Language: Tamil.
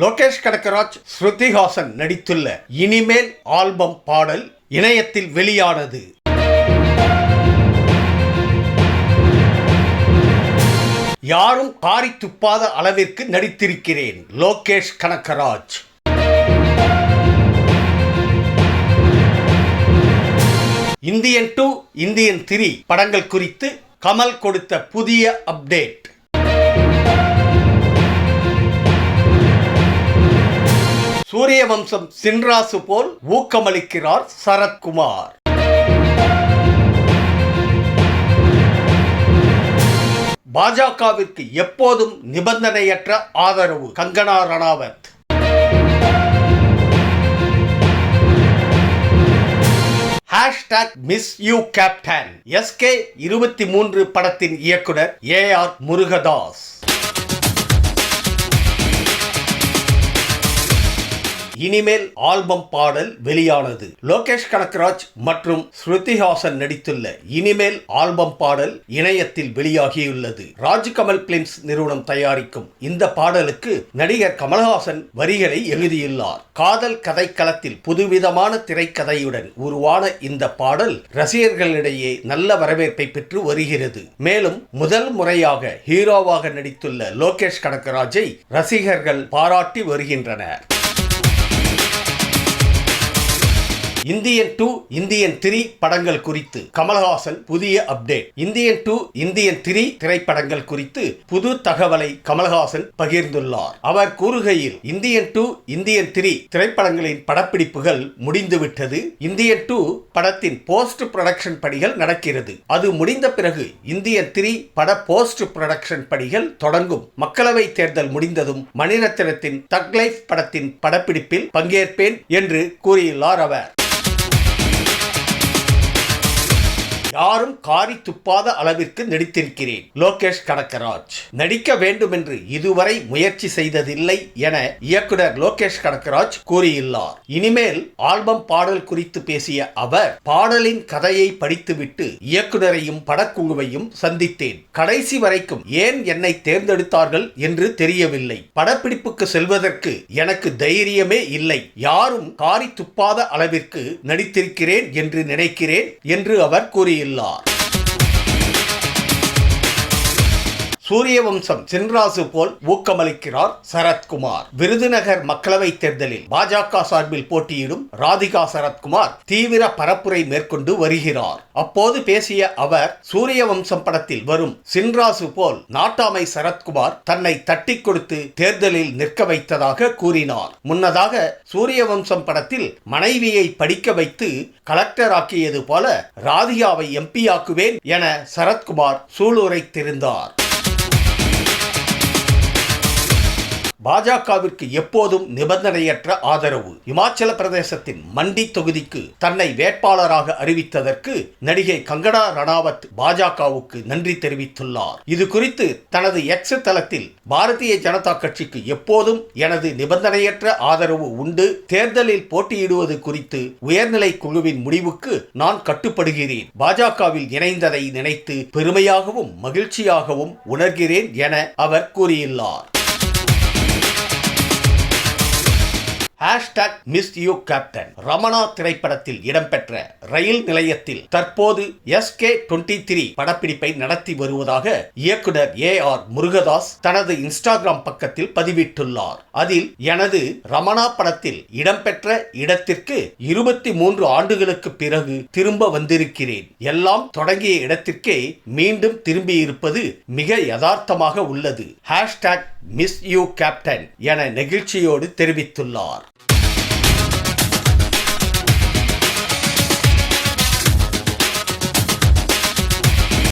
லோகேஷ் கனகராஜ், ஸ்ருதி ஹாசன் நடித்துள்ள இனிமேல் ஆல்பம் பாடல் இணையத்தில் வெளியானது. யாரும் காரி துப்பாத அளவிற்கு நடித்திருக்கிறேன். லோகேஷ் கனகராஜ். இந்தியன் 2, இந்தியன் 3 படங்கள் குறித்து கமல் கொடுத்த புதிய அப்டேட். சூரியவம்சம் சின்ராசு போல் ஊக்கமளிக்கிறார் சரத்குமார். பாஜகவிற்கு எப்போதும் நிபந்தனையற்ற ஆதரவு கங்கனா ரணாவத். #MissYouCaptain. SK23 படத்தின் இயக்குனர் AR முருகதாஸ். இனிமேல் ஆல்பம் பாடல் வெளியானது. லோகேஷ் கனகராஜ் மற்றும் ஸ்ருதி ஹாசன் நடித்துள்ள இனிமேல் ஆல்பம் பாடல் இணையத்தில் வெளியாகியுள்ளது. ராஜ்கமல் பிலிம்ஸ் நிறுவனம் தயாரிக்கும் இந்த பாடலுக்கு நடிகர் கமல்ஹாசன் வரிகளை எழுதியுள்ளார். காதல் கதைக்களத்தில் புதுவிதமான திரைக்கதையுடன் உருவான இந்த பாடல் ரசிகர்களிடையே நல்ல வரவேற்பை பெற்று வருகிறது. மேலும் முதல் முறையாக ஹீரோவாக நடித்துள்ள லோகேஷ் கனகராஜை ரசிகர்கள் பாராட்டி வருகின்றனர். இந்தியன் 2, இந்தியன் 3 படங்கள் குறித்து கமல்ஹாசன் புதிய அப்டேட். இந்தியன் 2, இந்தியன் 3 திரைப்படங்கள் குறித்து புது தகவலை கமல்ஹாசன் பகிர்ந்துள்ளார். அவர் கூறுகையில், இந்தியன் 2, இந்தியன் 3 திரைப்படங்களின் படப்பிடிப்புகள் முடிந்துவிட்டது. இந்தியன் 2 படத்தின் போஸ்ட் புரொடக்ஷன் பணிகள் நடக்கிறது. அது முடிந்த பிறகு இந்தியன் 3 பட போஸ்ட் புரொடக்ஷன் பணிகள் தொடங்கும். மக்களவை தேர்தல் முடிந்ததும் மணிரத்னத்தின் தக் லைஃப் படத்தின் படப்பிடிப்பில் பங்கேற்பேன் என்று கூறியுள்ளார் அவர். யாரும் காரி துப்பாத அளவிற்கு நடித்திருக்கிறேன். லோகேஷ் கனகராஜ். நடிக்க வேண்டும் என்று இதுவரை முயற்சி செய்ததில்லை என இயக்குனர் லோகேஷ் கனகராஜ் கூறியுள்ளார். இனிமேல் ஆல்பம் பாடல் குறித்து பேசிய அவர், பாடலின் கதையை படித்துவிட்டு இயக்குனரையும் படக்குழுவையும் சந்தித்தேன். கடைசி வரைக்கும் ஏன் என்னை தேர்ந்தெடுத்தார்கள் என்று தெரியவில்லை. படப்பிடிப்புக்கு செல்வதற்கு எனக்கு தைரியமே இல்லை. யாரும் காரி துப்பாத அளவிற்கு நடித்திருக்கிறேன் என்று நினைக்கிறேன் என்று அவர் கூறியுள்ளார். சூரியவம்சம் சின்ராசு போல் ஊக்கமளிக்கிறார் சரத்குமார். விருதுநகர் மக்களவை தேர்தலில் பாஜக சார்பில் போட்டியிடும் ராதிகா சரத்குமார் தீவிர பரப்புரை மேற்கொண்டு வருகிறார். அப்போது பேசிய அவர், சூரியவம்சம் படத்தில் வரும் சின்ராசு போல் நாட்டாமை சரத்குமார் தன்னை தட்டி கொடுத்து தேர்தலில் நிற்க வைத்ததாக கூறினார். முன்னதாக சூரியவம்சம் படத்தில் மனைவியை படிக்க வைத்து கலெக்டர் ஆக்கியது போல ராதிகாவை MP ஆக்குவேன் என சரத்குமார் சூளுரைத்திருந்தார். பாஜகவிற்கு எப்போதும் நிபந்தனையற்ற ஆதரவு. இமாச்சல பிரதேசத்தின் மண்டி தொகுதிக்கு தன்னை வேட்பாளராக அறிவித்ததற்கு நடிகை கங்கனா ரணாவத் பாஜகவுக்கு நன்றி தெரிவித்துள்ளார். இது குறித்து தனது X தளத்தில், பாரதிய ஜனதா கட்சிக்கு எப்போதும் எனது நிபந்தனையற்ற ஆதரவு உண்டு. தேர்தலில் போட்டியிடுவது குறித்து உயர்நிலை குழுவின் முடிவுக்கு நான் கட்டுப்படுகிறேன். பாஜகவில் இணைந்ததை நினைத்து பெருமையாகவும் மகிழ்ச்சியாகவும் உணர்கிறேன் என அவர் கூறியுள்ளார். #MissYouCaptain. ரமணா திரைப்படத்தில் இடம்பெற்ற ரயில் நிலையத்தில் தற்போது SK23 படப்பிடிப்பை நடத்தி வருவதாக இயக்குனர் AR முருகதாஸ் தனது இன்ஸ்டாகிராம் பக்கத்தில் பதிவிட்டுள்ளார். அதில், எனது ரமணா படத்தில் இடம்பெற்ற இடத்திற்கு 23 ஆண்டுகளுக்கு பிறகு திரும்ப வந்திருக்கிறேன். எல்லாம் தொடங்கிய இடத்திற்கே மீண்டும் திரும்பியிருப்பது மிக யதார்த்தமாக உள்ளது. #MissYouCaptain என நெகிழ்ச்சியோடு தெரிவித்துள்ளார்.